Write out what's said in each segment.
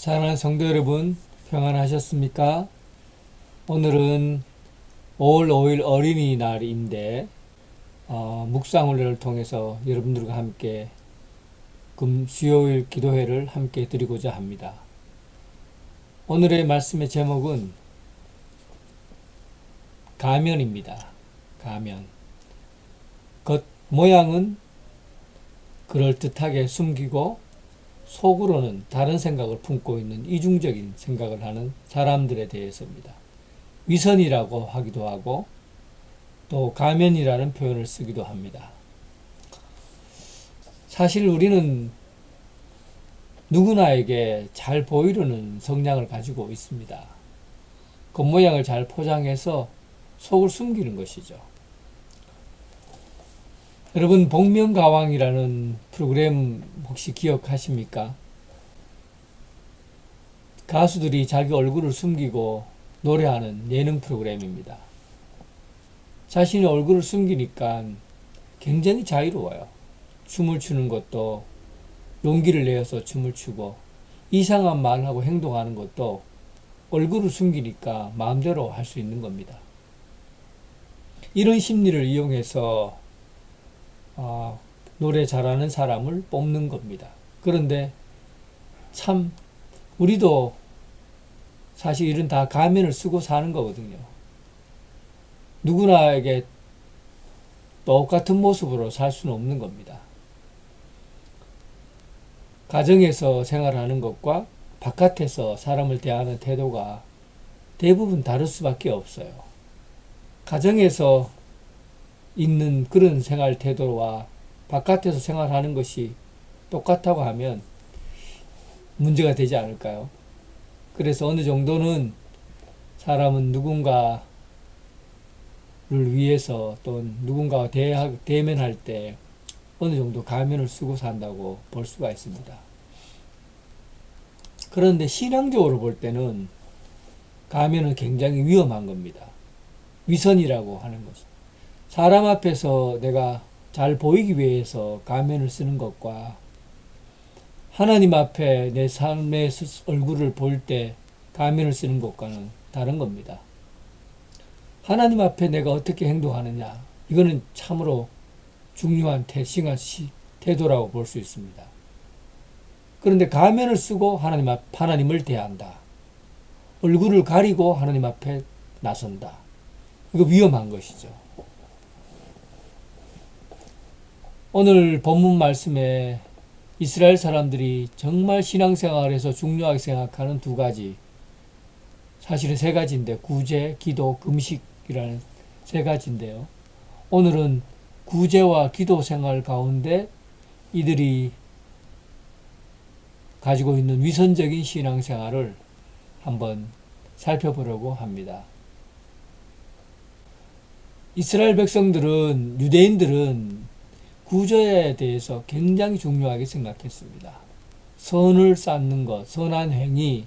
사랑하는 성도 여러분, 평안하셨습니까? 오늘은 5월 5일 어린이날인데 묵상훈련을 통해서 여러분들과 함께 수요일 기도회를 함께 드리고자 합니다. 오늘의 말씀의 제목은 가면입니다. 가면. 겉 모양은 그럴듯하게 숨기고 속으로는 다른 생각을 품고 있는 이중적인 생각을 하는 사람들에 대해서입니다. 위선이라고 하기도 하고 또 가면이라는 표현을 쓰기도 합니다. 사실 우리는 누구나에게 잘 보이려는 성향을 가지고 있습니다. 겉모양을 잘 포장해서 속을 숨기는 것이죠. 여러분, 복면가왕이라는 프로그램 혹시 기억하십니까? 가수들이 자기 얼굴을 숨기고 노래하는 예능 프로그램입니다. 자신의 얼굴을 숨기니까 굉장히 자유로워요. 춤을 추는 것도 용기를 내어서 춤을 추고 이상한 말을 하고 행동하는 것도 얼굴을 숨기니까 마음대로 할 수 있는 겁니다. 이런 심리를 이용해서 노래 잘하는 사람을 뽑는 겁니다. 그런데 참 우리도 사실 이런 다 가면을 쓰고 사는 거거든요. 누구나에게 똑같은 모습으로 살 수는 없는 겁니다. 가정에서 생활하는 것과 바깥에서 사람을 대하는 태도가 대부분 다를 수밖에 없어요. 가정에서 있는 그런 생활 태도와 바깥에서 생활하는 것이 똑같다고 하면 문제가 되지 않을까요? 그래서 어느 정도는 사람은 누군가를 위해서 또 누군가와 대면할 때 어느 정도 가면을 쓰고 산다고 볼 수가 있습니다. 그런데 신앙적으로 볼 때는 가면은 굉장히 위험한 겁니다. 위선이라고 하는 것이. 사람 앞에서 내가 잘 보이기 위해서 가면을 쓰는 것과 하나님 앞에 내 삶의 얼굴을 볼 때 가면을 쓰는 것과는 다른 겁니다. 하나님 앞에 내가 어떻게 행동하느냐, 이거는 참으로 중요한 태도라고 볼 수 있습니다. 그런데 가면을 쓰고 하나님을 대한다. 얼굴을 가리고 하나님 앞에 나선다. 이거 위험한 것이죠. 오늘 본문 말씀에 이스라엘 사람들이 정말 신앙생활에서 중요하게 생각하는 두 가지, 사실은 세 가지인데 구제, 기도, 금식이라는 세 가지인데요. 오늘은 구제와 기도 생활 가운데 이들이 가지고 있는 위선적인 신앙생활을 한번 살펴보려고 합니다. 이스라엘 백성들은, 유대인들은 구제에 대해서 굉장히 중요하게 생각했습니다. 선을 쌓는 것, 선한 행위,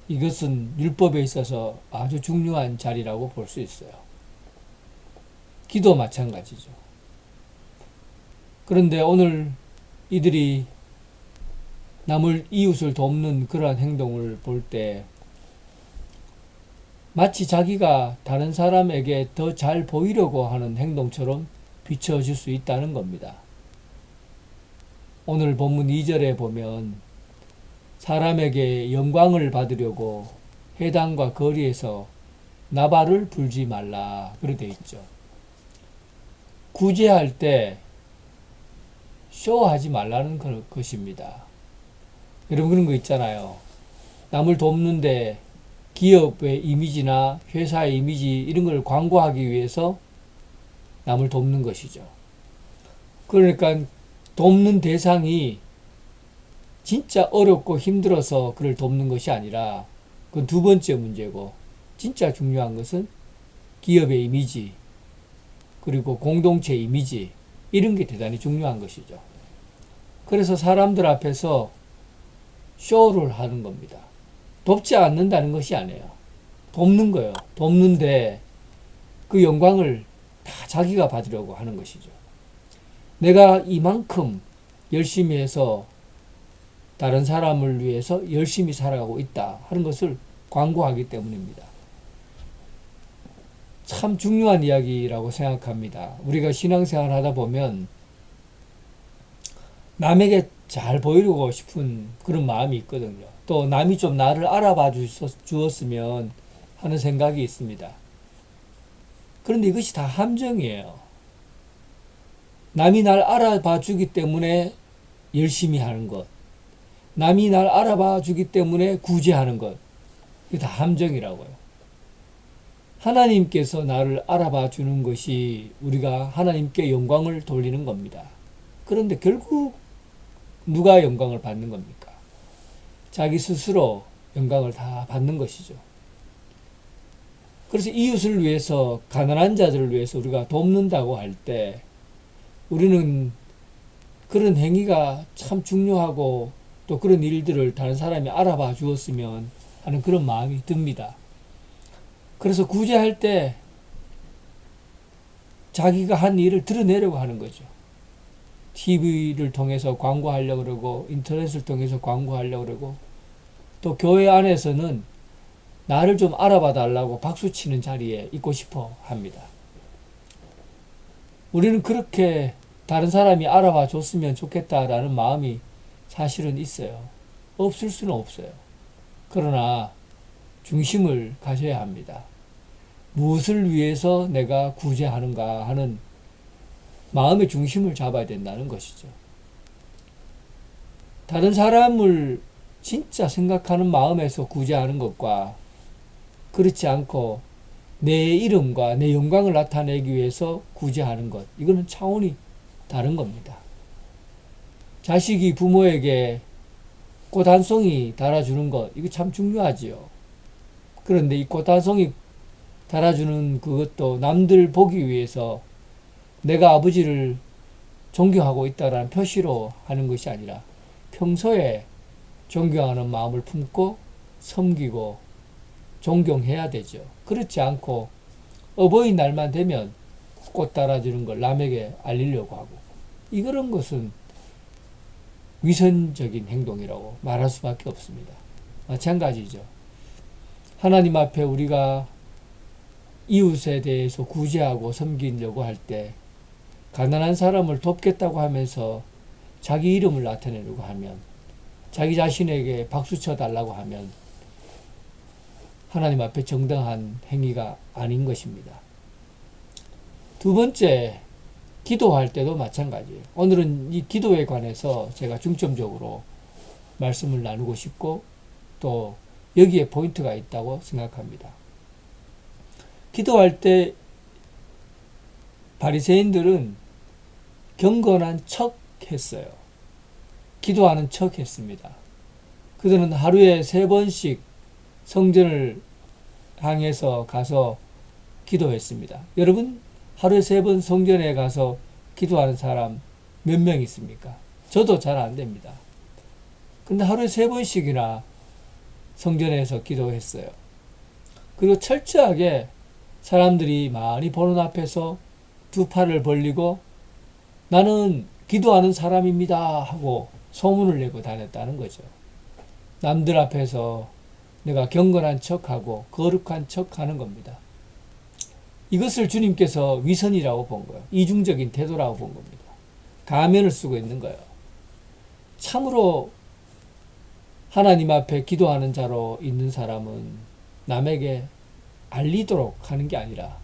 이것은 율법에 있어서 아주 중요한 자리라고 볼 수 있어요. 기도 마찬가지죠. 그런데 오늘 이들이 이웃을 돕는 그러한 행동을 볼 때 마치 자기가 다른 사람에게 더 잘 보이려고 하는 행동처럼 비춰질 수 있다는 겁니다. 오늘 본문 2절에 보면 사람에게 영광을 받으려고 회당과 거리에서 나발을 불지 말라 그렇게 되어 있죠. 구제할 때 쇼하지 말라는 것입니다. 여러분 그런 거 있잖아요. 남을 돕는데 기업의 이미지나 회사의 이미지 이런 걸 광고하기 위해서 남을 돕는 것이죠. 그러니까 돕는 대상이 진짜 어렵고 힘들어서 그를 돕는 것이 아니라 그건 두 번째 문제고, 진짜 중요한 것은 기업의 이미지 그리고 공동체 이미지, 이런 게 대단히 중요한 것이죠. 그래서 사람들 앞에서 쇼를 하는 겁니다. 돕지 않는다는 것이 아니에요. 돕는 거예요. 돕는데 그 영광을 다 자기가 받으려고 하는 것이죠. 내가 이만큼 열심히 해서 다른 사람을 위해서 열심히 살아가고 있다 하는 것을 광고하기 때문입니다. 참 중요한 이야기라고 생각합니다. 우리가 신앙생활 하다 보면 남에게 잘 보이고 싶은 그런 마음이 있거든요. 또 남이 좀 나를 알아봐 주었으면 하는 생각이 있습니다. 그런데 이것이 다 함정이에요. 남이 날 알아봐 주기 때문에 열심히 하는 것, 남이 날 알아봐 주기 때문에 구제하는 것, 이게 다 함정이라고요. 하나님께서 나를 알아봐 주는 것이 우리가 하나님께 영광을 돌리는 겁니다. 그런데 결국 누가 영광을 받는 겁니까? 자기 스스로 영광을 다 받는 것이죠. 그래서 이웃을 위해서, 가난한 자들을 위해서 우리가 돕는다고 할 때 우리는 그런 행위가 참 중요하고 또 그런 일들을 다른 사람이 알아봐 주었으면 하는 그런 마음이 듭니다. 그래서 구제할 때 자기가 한 일을 드러내려고 하는 거죠. TV를 통해서 광고하려고 그러고 인터넷을 통해서 광고하려고 그러고 또 교회 안에서는 나를 좀 알아봐 달라고 박수치는 자리에 있고 싶어 합니다. 우리는 그렇게 다른 사람이 알아봐 줬으면 좋겠다라는 마음이 사실은 있어요. 없을 수는 없어요. 그러나 중심을 가져야 합니다. 무엇을 위해서 내가 구제하는가 하는 마음의 중심을 잡아야 된다는 것이죠. 다른 사람을 진짜 생각하는 마음에서 구제하는 것과 그렇지 않고 내 이름과 내 영광을 나타내기 위해서 구제하는 것, 이거는 차원이 다른 겁니다. 자식이 부모에게 꽃 한 송이 달아주는 것, 이거 참 중요하지요. 그런데 이 꽃 한 송이 달아주는 그것도 남들 보기 위해서 내가 아버지를 존경하고 있다라는 표시로 하는 것이 아니라 평소에 존경하는 마음을 품고 섬기고 존경해야 되죠. 그렇지 않고 어버이날만 되면 꽃 달아주는 걸 남에게 알리려고 하고, 이런 것은 위선적인 행동이라고 말할 수밖에 없습니다. 마찬가지죠. 하나님 앞에 우리가 이웃에 대해서 구제하고 섬기려고 할 때 가난한 사람을 돕겠다고 하면서 자기 이름을 나타내려고 하면, 자기 자신에게 박수 쳐달라고 하면 하나님 앞에 정당한 행위가 아닌 것입니다. 두 번째, 기도할 때도 마찬가지예요. 오늘은 이 기도에 관해서 제가 중점적으로 말씀을 나누고 싶고 또 여기에 포인트가 있다고 생각합니다. 기도할 때 바리새인들은 경건한 척 했어요. 기도하는 척 했습니다. 그들은 하루에 3번씩 성전을 향해서 가서 기도했습니다. 여러분, 하루에 3번 성전에 가서 기도하는 사람 몇 명 있습니까? 저도 잘 안 됩니다. 근데 하루에 3번씩이나 성전에서 기도했어요. 그리고 철저하게 사람들이 많이 보는 앞에서 두 팔을 벌리고 나는 기도하는 사람입니다 하고 소문을 내고 다녔다는 거죠. 남들 앞에서 내가 경건한 척하고 거룩한 척하는 겁니다. 이것을 주님께서 위선이라고 본 거예요. 이중적인 태도라고 본 겁니다. 가면을 쓰고 있는 거예요. 참으로 하나님 앞에 기도하는 자로 있는 사람은 남에게 알리도록 하는 게 아니라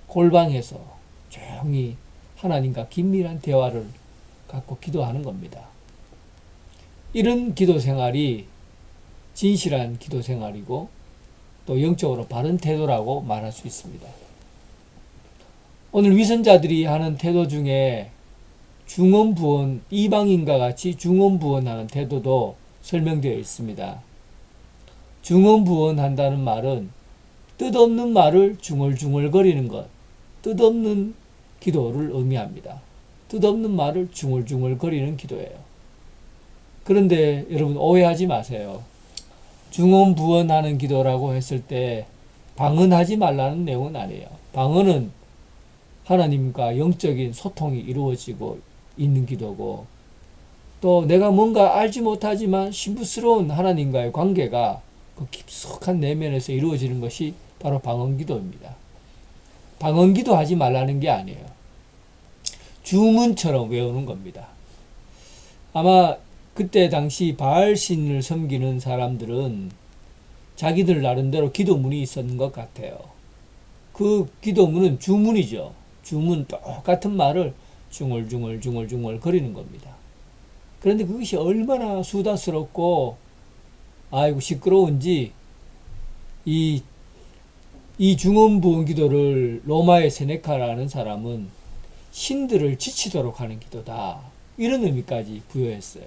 골방에서 조용히 하나님과 긴밀한 대화를 갖고 기도하는 겁니다. 이런 기도 생활이 진실한 기도 생활이고 또 영적으로 바른 태도라고 말할 수 있습니다. 오늘 위선자들이 하는 태도 중에 중언부언, 이방인과 같이 중언부언하는 태도도 설명되어 있습니다. 중언부언한다는 말은 뜻없는 말을 중얼중얼거리는 것, 뜻없는 기도를 의미합니다. 뜻없는 말을 중얼중얼거리는 기도예요. 그런데 여러분 오해하지 마세요. 중언부언하는 기도라고 했을 때 방언하지 말라는 내용은 아니에요. 방언은 하나님과 영적인 소통이 이루어지고 있는 기도고, 또 내가 뭔가 알지 못하지만 신부스러운 하나님과의 관계가 그 깊숙한 내면에서 이루어지는 것이 바로 방언기도입니다. 방언기도 하지 말라는 게 아니에요. 주문처럼 외우는 겁니다. 아마 그때 당시 바알신을 섬기는 사람들은 자기들 나름대로 기도문이 있었는 것 같아요. 그 기도문은 주문이죠. 주문 똑같은 말을 중얼중얼 거리는 겁니다. 그런데 그것이 얼마나 수다스럽고 아이고 시끄러운지 이 중언부언 기도를 로마의 세네카라는 사람은 신들을 지치도록 하는 기도다. 이런 의미까지 부여했어요.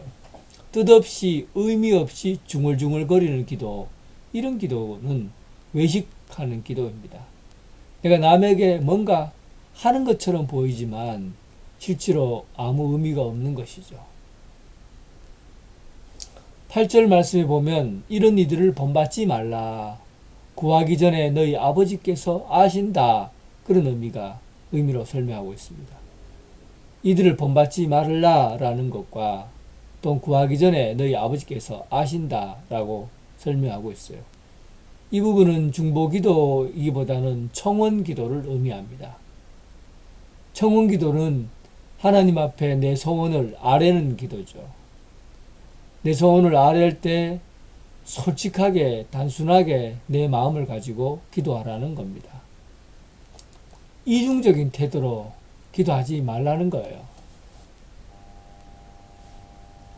뜻없이 의미 없이 중얼중얼 거리는 기도, 이런 기도는 외식하는 기도입니다. 내가 남에게 뭔가 하는 것처럼 보이지만 실제로 아무 의미가 없는 것이죠. 8절 말씀에 보면 이런 이들을 본받지 말라. 구하기 전에 너희 아버지께서 아신다. 그런 의미로 설명하고 있습니다. 이들을 본받지 말라 라는 것과 또 구하기 전에 너희 아버지께서 아신다 라고 설명하고 있어요. 이 부분은 중보기도이기보다는 청원기도를 의미합니다. 청원기도는 하나님 앞에 내 소원을 아뢰는 기도죠. 내 소원을 아뢰할 때 솔직하게 단순하게 내 마음을 가지고 기도하라는 겁니다. 이중적인 태도로 기도하지 말라는 거예요.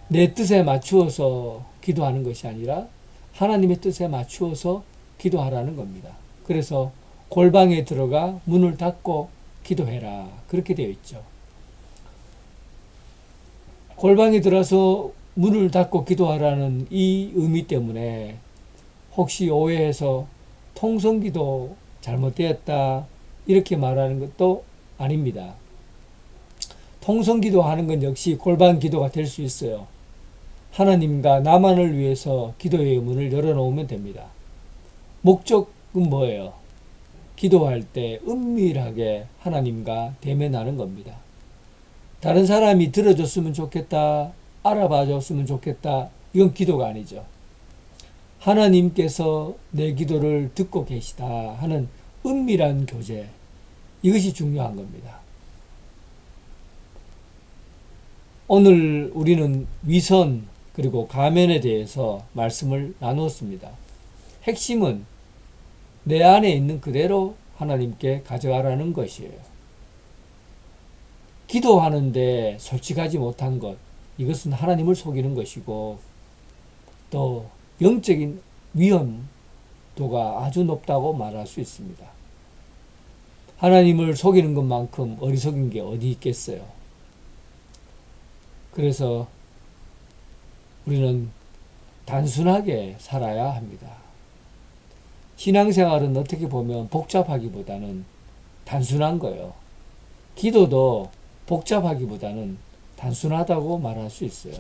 내 뜻에 맞추어서 기도하는 것이 아니라 하나님의 뜻에 맞추어서 기도하라는 겁니다. 그래서 골방에 들어가 문을 닫고 기도해라. 그렇게 되어 있죠. 골방에 들어서 문을 닫고 기도하라는 이 의미 때문에 혹시 오해해서 통성기도 잘못되었다 이렇게 말하는 것도 아닙니다. 통성기도 하는 건 역시 골방 기도가 될 수 있어요. 하나님과 나만을 위해서 기도의 문을 열어놓으면 됩니다. 목적은 뭐예요? 기도할 때 은밀하게 하나님과 대면하는 겁니다. 다른 사람이 들어줬으면 좋겠다, 알아봐 줬으면 좋겠다, 이건 기도가 아니죠. 하나님께서 내 기도를 듣고 계시다 하는 은밀한 교제, 이것이 중요한 겁니다. 오늘 우리는 위선 그리고 가면에 대해서 말씀을 나누었습니다. 핵심은 내 안에 있는 그대로 하나님께 가져가라는 것이에요. 기도하는데 솔직하지 못한 것, 이것은 하나님을 속이는 것이고 또 영적인 위험도가 아주 높다고 말할 수 있습니다. 하나님을 속이는 것만큼 어리석은 게 어디 있겠어요. 그래서 우리는 단순하게 살아야 합니다. 신앙생활은 어떻게 보면 복잡하기보다는 단순한 거예요. 기도도 복잡하기보다는 단순하다고 말할 수 있어요.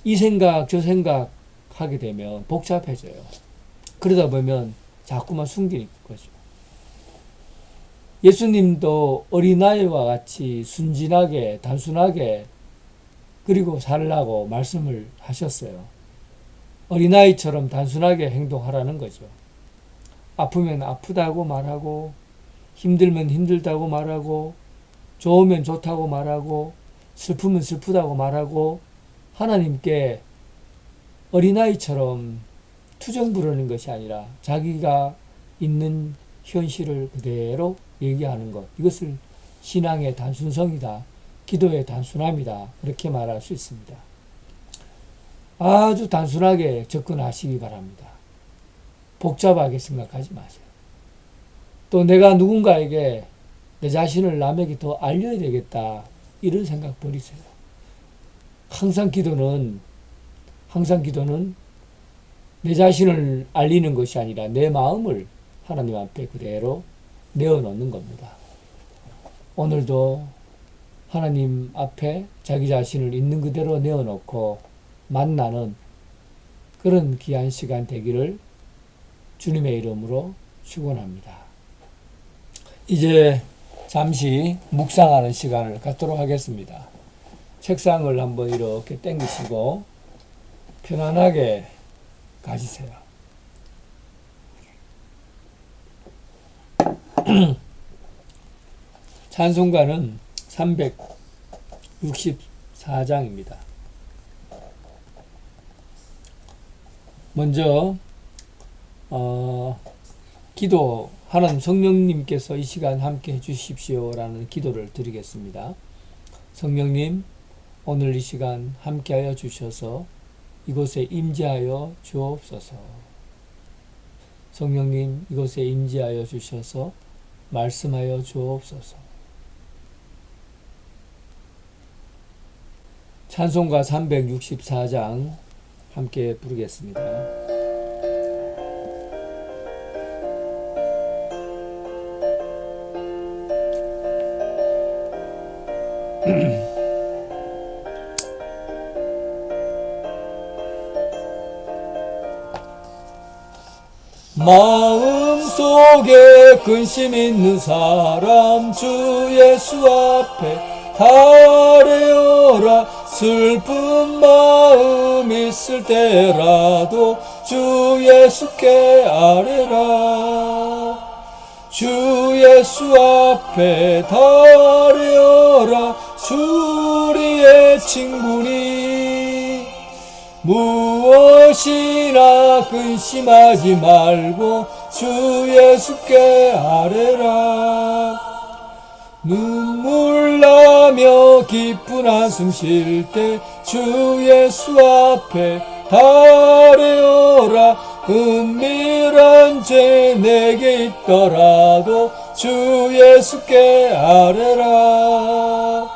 이 생각 저 생각 하게 되면 복잡해져요. 그러다 보면 자꾸만 숨기는 거죠. 예수님도 어린아이와 같이 순진하게 단순하게 그리고 살라고 말씀을 하셨어요. 어린아이처럼 단순하게 행동하라는 거죠. 아프면 아프다고 말하고 힘들면 힘들다고 말하고 좋으면 좋다고 말하고 슬프면 슬프다고 말하고 하나님께 어린아이처럼 투정 부르는 것이 아니라 자기가 있는 현실을 그대로 얘기하는 것, 이것을 신앙의 단순성이다, 기도의 단순함이다, 그렇게 말할 수 있습니다. 아주 단순하게 접근하시기 바랍니다. 복잡하게 생각하지 마세요. 또 내가 누군가에게 내 자신을 남에게 더 알려야 되겠다, 이런 생각 버리세요. 항상 기도는 내 자신을 알리는 것이 아니라 내 마음을 하나님 앞에 그대로 내어놓는 겁니다. 오늘도 하나님 앞에 자기 자신을 있는 그대로 내어놓고 만나는 그런 귀한 시간 되기를 주님의 이름으로 축원합니다. 이제 잠시 묵상하는 시간을 갖도록 하겠습니다. 책상을 한번 이렇게 당기시고 편안하게 가지세요. 찬송가는 364장입니다. 먼저 기도, 하나님 성령님께서 이 시간 함께 해주십시오라는 기도를 드리겠습니다. 성령님, 오늘 이 시간 함께하여 주셔서 이곳에 임재하여 주옵소서. 성령님, 이곳에 임재하여 주셔서 말씀하여 주옵소서. 찬송가 364장 함께 부르겠습니다. 마음속에 근심 있는 사람 주 예수 앞에 달래어라. 슬픈 마음 있을 때라도 주 예수께 아뢰라. 주 예수 앞에 달래어라. 주 우리의 친구니 무엇이나 근심하지 말고 주 예수께 아뢰라. 눈물 나며 기쁜 한숨 쉴 때 주 예수 앞에 달래어라. 은밀한 죄 내게 있더라도 주 예수께 아뢰라.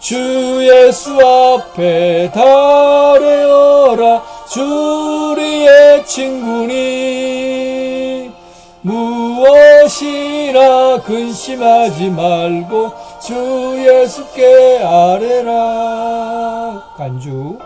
주 예수 앞에 달래어라. 주 우리의 친구니 무엇이나 근심하지 말고 주 예수께 아뢰라. 간주.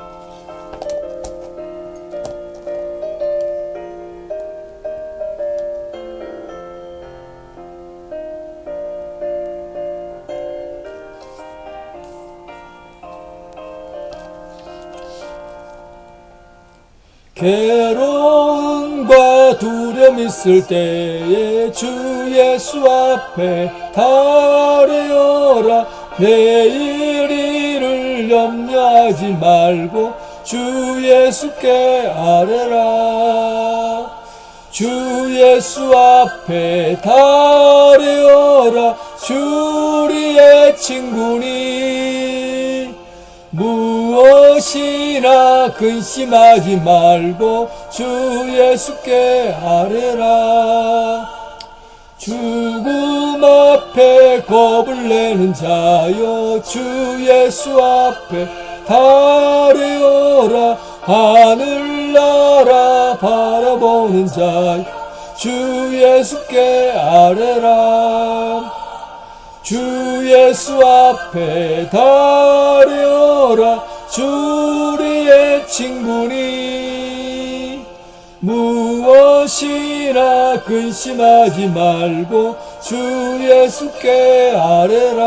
괴로움과 두려움 있을 때에 주 예수 앞에 달래어라. 내일 일을 염려하지 말고 주 예수께 아뢰라. 주 예수 앞에 달래어라. 주 우리의 친구니 무엇이나 근심하지 말고 주 예수께 아뢰라. 죽음 앞에 겁을 내는 자여 주 예수 앞에 달래어라. 하늘나라 바라보는 자여 주 예수께 아뢰라. 주 예수 앞에 달래어라. 주 우리의 친구니 무엇이나 근심하지 말고 주 예수께 아뢰라.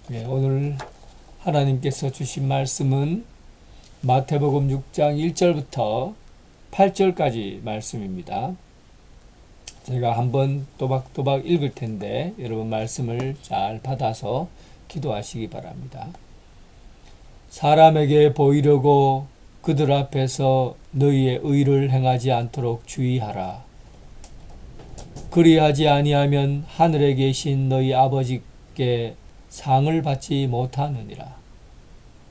네, 오늘 하나님께서 주신 말씀은 마태복음 6장 1절부터 8절까지 말씀입니다. 제가 한번 또박또박 읽을 텐데 여러분 말씀을 잘 받아서 기도하시기 바랍니다. 사람에게 보이려고 그들 앞에서 너희의 의를 행하지 않도록 주의하라. 그리하지 아니하면 하늘에 계신 너희 아버지께 상을 받지 못하느니라.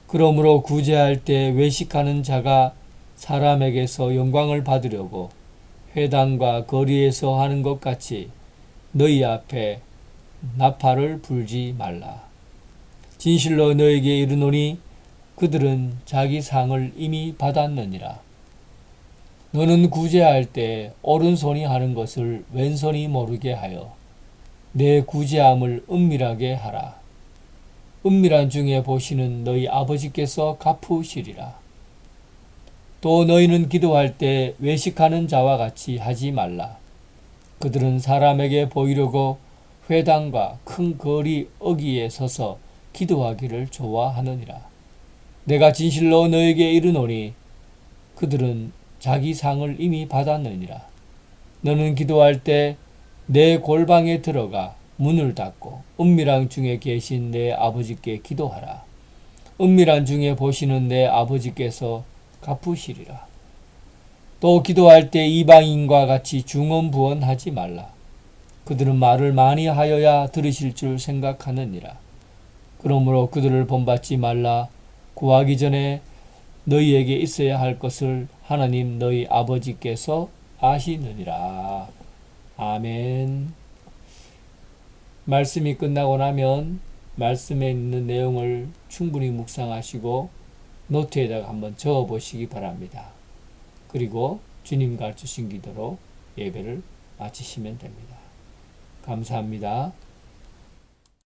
그러므로 구제할 때 외식하는 자가 사람에게서 영광을 받으려고 회당과 거리에서 하는 것 같이 너희 앞에 나팔을 불지 말라. 진실로 너에게 이르노니 그들은 자기 상을 이미 받았느니라. 너는 구제할 때 오른손이 하는 것을 왼손이 모르게 하여 내 구제함을 은밀하게 하라. 은밀한 중에 보시는 너희 아버지께서 갚으시리라. 또 너희는 기도할 때 외식하는 자와 같이 하지 말라. 그들은 사람에게 보이려고 회당과 큰 거리 어귀에 서서 기도하기를 좋아하느니라. 내가 진실로 너에게 이르노니 그들은 자기 상을 이미 받았느니라. 너는 기도할 때 내 골방에 들어가 문을 닫고 은밀한 중에 계신 내 아버지께 기도하라. 은밀한 중에 보시는 내 아버지께서 갚으시리라. 또 기도할 때 이방인과 같이 중언부언하지 말라. 그들은 말을 많이 하여야 들으실 줄 생각하느니라. 그러므로 그들을 본받지 말라. 구하기 전에 너희에게 있어야 할 것을 하나님 너희 아버지께서 아시느니라. 아멘. 말씀이 끝나고 나면 말씀에 있는 내용을 충분히 묵상하시고 노트에다가 한번 적어 보시기 바랍니다. 그리고 주님 가르치신 기도로 예배를 마치시면 됩니다. 감사합니다.